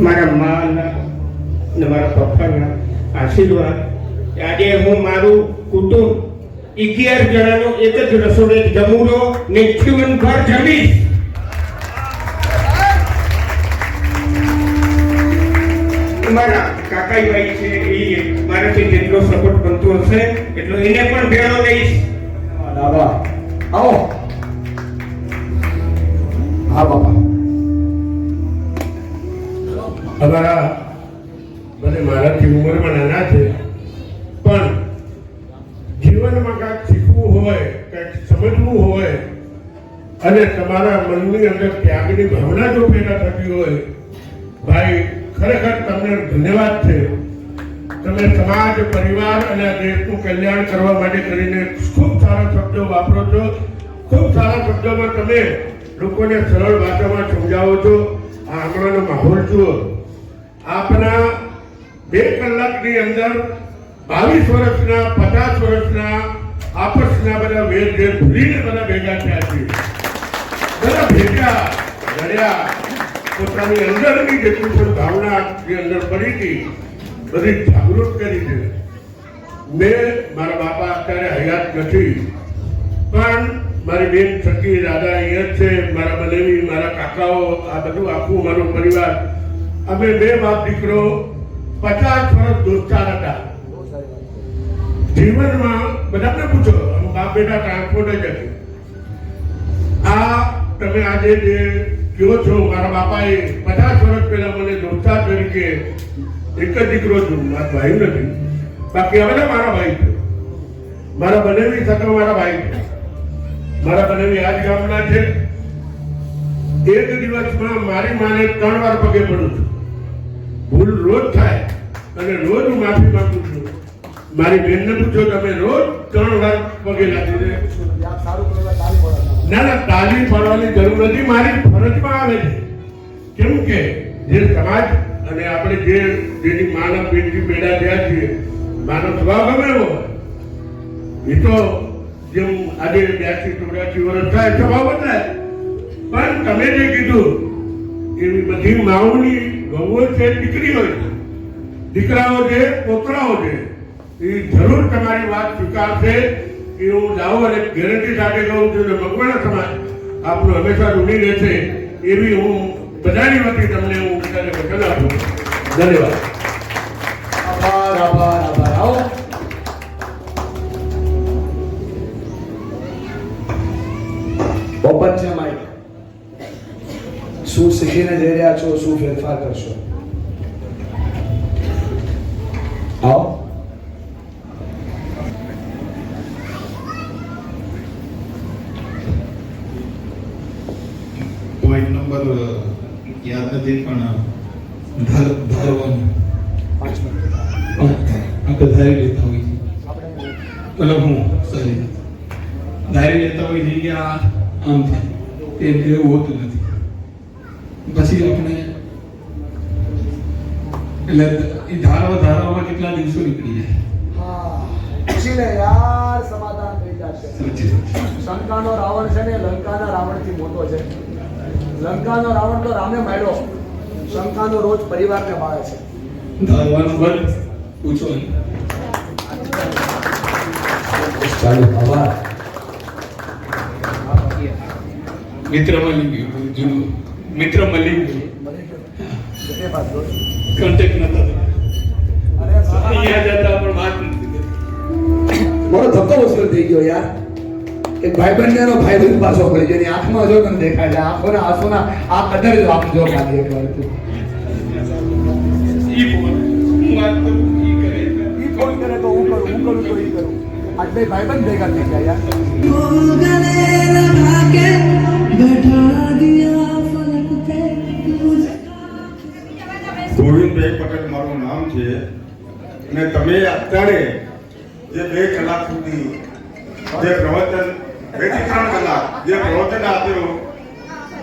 મારા માના ને મારા પપ્પાના આશીર્વાદ આજે હું મારું કુટુંબ 11 જણાનો એક જ રસોડે જમૂરો ને જીવનભર જમીશ. મારા કાકાઈ છે એ મારાથી જેટલો સપોર્ટ બનતો હશે એટલો એને પણ ભેળો લઈશ. બાબા આવો. હા બાબા. અમારા મને મારાથી ઉંમરમાં નાના છે પણ જીવનમાં કાંઈક શીખવું હોય, કાંઈક સમજવું હોય અને તમારા મનની અંદર ત્યાગની ભાવના જો પેદા થતી હોય, ભાઈ ખરેખર તમને ધન્યવાદ છે. તમે સમાજ, પરિવાર અને આ દેશનું કલ્યાણ કરવા માટે કરીને ખૂબ સારા શબ્દો વાપરો છો. ખૂબ સારા શબ્દોમાં તમે લોકોને સરળ ભાષામાં સમજાવો છો. આ હમણાંનો માહોલ જુઓ. આપના 2 કલાકની અંદર 22 વર્ષના 50 વર્ષના આપસના બધા વેર ભૂલીને બધા ભેગા થયા છે. બધા ભેગા લડ્યા. પોતાની અંદરની જેટલી પણ ભાવના જે અંદર પડી હતી બધી જાગૃત કરી છે. મારા બાપા અત્યારે હયાત નથી પણ મારી બેન સખી દાદા અહીંયા છે, મારા બનેવી, મારા કાકાઓ, આ બધું આખું મારું પરિવાર. અમે 2 બાપ દીકરો 50 વર્ષ દોસ્તાર હતા. જીવનમાં બધાને પૂછો, અમે બાપ બેટા ટ્રાન્સપોર્ટ જ હતી. આ તમે આજે જે કહો છો, મારા બાપાએ 50 વર્ષ પહેલા મને દોસ્તાર તરીકે એક જ દીકરો છું, મારા ભાઈ નથી, બાકી હવે મારા ભાઈ છે. મારા બનેવી સાથે મારા ભાઈ છે. મારા બનેવી આજ ગામના છે. એક દિવસમાં મારી માને 3 વાર પગે પડું છું. ભૂલ રોજ થાય અને રોજ હું માફી માંગુ છું. મારી બેનને પૂછો, તમે રોજ 3 વાર પગે લાગી દે. ના, તાલી પાડવાની જરૂર નથી, મારી ફરજમાં આવે છે. કેમ કે જે સમાજ અને આપણે જેની માનવ પેઢી પેદા થયા છીએ, માનવ સ્વભાવ ગમે એવો હોય. એ તો જેમ આજે 82-84 વર્ષ થાય સ્વભાવ બદલાય. પણ તમે જે કીધું એવી બધી માઓની વહુઓ છે, દીકરીઓ છે, દીકરાઓ છે, પોતરાઓ છે, એ જરૂર તમારી વાત સ્વીકારશે. એ હું જાઉં અને ગેરંટી સાથે કહું છું કે મકવાણા સમાજ આપણું હંમેશા ઋણી રહેશે એવી હું બધાની વતી તમને હું બધાને વચન આપું. ધન્યવાદ. આભાર આભાર આભાર. આવો. ઓપન છે માઈક. શું શીખીને જઈ રહ્યા છો, શું ફેરફાર કરશો? આવો. પોઈન્ટ નંબર યાદ નથી પણ ધારવાનું 5 મિનિટ આપણે ધારી લેતા હોઈએ છીએ. મતલબ હું સોરી ધારી લેતા હોઈએ છીએ કે આ આમ છે તેમ એવું હોતું નથી. પછી આપણે એટલે એ ધારવામાં કેટલા દિવસો નીકળી જાય. હા, પૂછીને યાર સમાધાન થઈ જશે. શંકાનો રાવણ છે ને લંકાના રાવણથી મોટો છે. લંકાનો રાવણ તો રામે માર્યો, શંકાનો રોજ પરિવારને મારે છે. ધારવાનું બંધ, પૂછો નહીં. ચાલો આભાર. મિત્ર મળી ગયું, જૂનું મિત્ર મળી ગયું. કોન્ટેક્ટ નતા અહીંયા જતા પણ વાત નથી. મારો ધક્કો વસૂલ થઈ ગયો યાર. એક ભાઈબંધનો ભાઈબંધ પાછો પડી ગયો. એની આંખમાં જો તમને દેખાય છે, આંખોના આંસુના આ કદર જો આપ જો ખાલી એક વાર ઈ બોલ હું વાત કરું ઈ કરે ઈ ફોન કરે તો હું કરું તો ઈ કરું. આજ બે ભાઈબંધ ભેગા થઈ ગયા યાર. ગોવિંદભાઈ પટેલ મારું નામ છે અને તમે અત્યારે જે 2 કલાક સુધી જે પ્રવચન 2 થી 3 કલાક જે પ્રવચન આપ્યું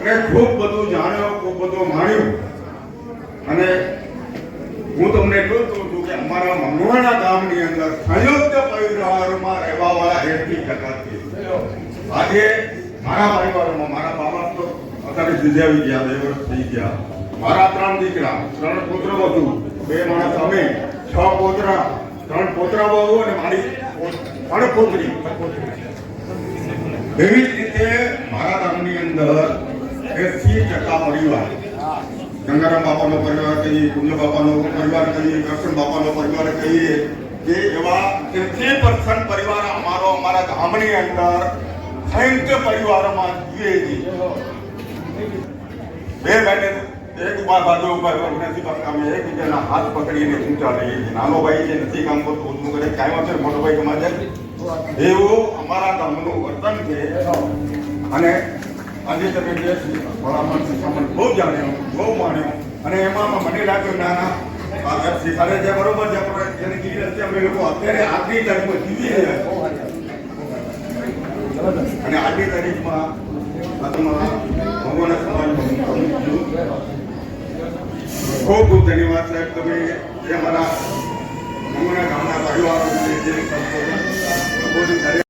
અને ખૂબ બધું જાણ્યો, ખૂબ બધું માણ્યું. અને હું તમને કહું છું કે અમારા મંગવાણા ગામની અંદર સંયુક્ત પરિવારમાં રહેવાવાળા 1% છે. આજે મારા પરિવારમાં મારા બાબા તો અત્યારે જુદાવી ગયા, 2 વર્ષ થઈ ગયા. મારા 3 દીકરા 3 પુત્ર વધુ 2 માણસ અમે 6 પોતરા 3 પોતરા વધુ અને મારી 3 પોતરી એવી જ રીતે મારા ગામની અંદર 80% પરિવાર ગંગારામ બાપાનો પરિવાર કહીએ, કુંજ બાપાનો પરિવાર કહીએ, કૃષ્ણ બાપાનો પરિવાર કહીએ, જે એવા 80% પરિવાર અમારા ગામની અંદર સંયુક્ત પરિવારમાં જીવે છે. બે બહેને એક બાજુ ઉભા નથી કરતા, અમે એકબીજાના હાથ પકડીને ઊંચા લઈએ છીએ. નાનો ભાઈ છે નથી કામ કરતો, ઊંચું કરે, કાંઈ છે મોટો ભાઈ કમાય છે. એવું અમારા ગામનું વર્તન છે. અને આજે તમે જે ભલામણ શિક્ષામણ બહુ જાણ્યો, બહુ માન્યો, અને એમાં મને લાગ્યું નાના શીખાડે છે બરોબર છે, પણ એને કીધી રસ્તે અમે લોકો અત્યારે આજની તારીખમાં જીવીએ છીએ. અને આજની તારીખમાં ભગવાન સમાજમાં ખૂબ ખૂબ ધન્યવાદ સાહેબ. તમે જે અમારા ગામના પરિવારો જે સંબોધન